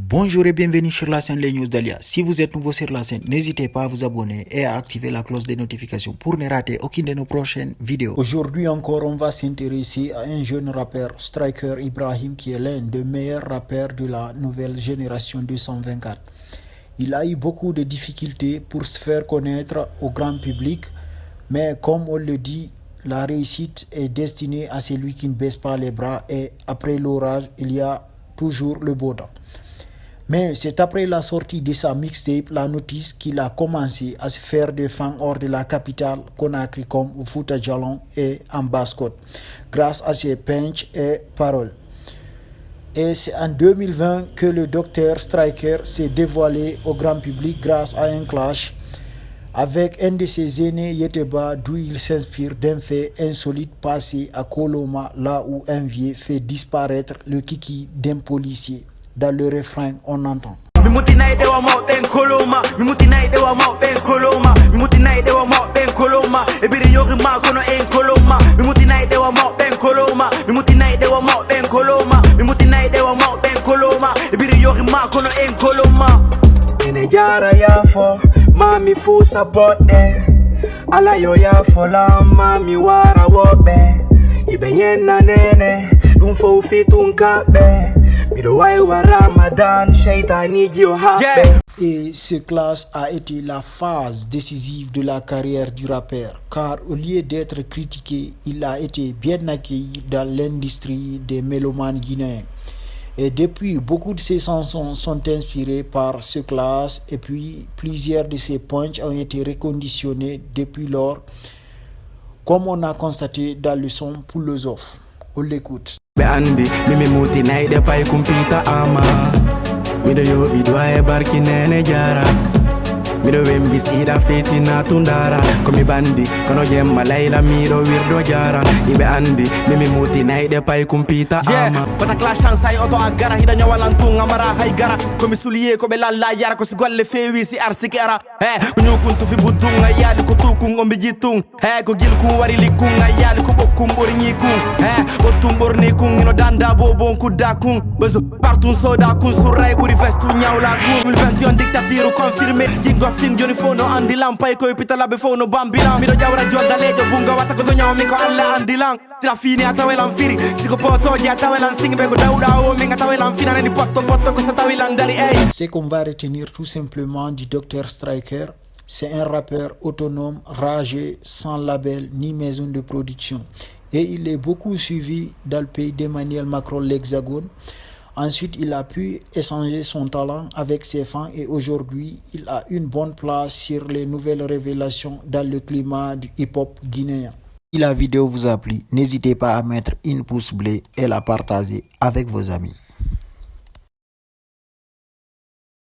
Bonjour et bienvenue sur la chaîne Les News d'Alia. Si vous êtes nouveau sur la chaîne, n'hésitez pas à vous abonner et à activer la cloche des notifications pour ne rater aucune de nos prochaines vidéos. Aujourd'hui encore, on va s'intéresser à un jeune rappeur, Striker Ibrahim, qui est l'un des meilleurs rappeurs de la nouvelle génération 224. Il a eu beaucoup de difficultés pour se faire connaître au grand public, mais comme on le dit, la réussite est destinée à celui qui ne baisse pas les bras et après l'orage, il y a toujours le beau temps. Mais c'est après la sortie de sa mixtape, La Notice, qu'il a commencé à se faire des fans hors de la capitale Conakry comme au Fouta Djallon et en Basse-Côte, grâce à ses punchs et paroles. Et c'est en 2020 que le docteur Striker s'est dévoilé au grand public grâce à un clash avec un de ses aînés, Yeteba, d'où il s'inspire d'un fait insolite passé à Koloma, là où un vieux fait disparaître le kiki d'un policier. Dans le refrain, on entend. Mami fu support ala yo ya fola mami wara wobe ibe yena nene dum fo fitun kabe mi do wai wa Ramadan shaitani gi o habe. Et ce clash a été la phase décisive de la carrière du rappeur, car au lieu d'être critiqué, il a été bien accueilli dans l'industrie des mélomanes guinéens. Et depuis, beaucoup de ses chansons sont inspirées par ce clash et puis plusieurs de ses punchs ont été reconditionnés depuis lors, comme on a constaté dans le son Philosophe. On l'écoute. Mido wembi sida feti na tundara komi bandi kono jemma layla mido wirdo jara ibe andi mimi muti naide pay kumpita ama bata clash say auto agara hida nyawalan tunga mara hay gara komi suliye ko be lalla yara ko golle fewi si arsikera kunyu kuntu fi budunga yali ko tukun ombi jitung ko gilku wari likunga yali ko bokkum borni kun botum borni kun ino danda bobon ku dakun bezo partout soda kun suray buri vestu nyawla kun 2021 dictature confirmé King Johnny Fono andi lampa ko pitala be fono bambina mi do jawra jonda lejo bunga wata ko nyaw mi ko alla andi lang tra fini atawelan firi siko poto ja atawelan singbe ko dawda o mi atawelan fina ni potto ko satawelan dari Ce qu'on va retenir tout simplement du Dr Striker, c'est un rappeur autonome, rageux, sans label ni maison de production. Et il est beaucoup suivi dans le pays d'Emmanuel Macron, l'Hexagone. Ensuite, il a pu échanger son talent avec ses fans et aujourd'hui, il a une bonne place sur les nouvelles révélations dans le climat du hip-hop guinéen. Si la vidéo vous a plu, n'hésitez pas à mettre une pouce bleu et la partager avec vos amis.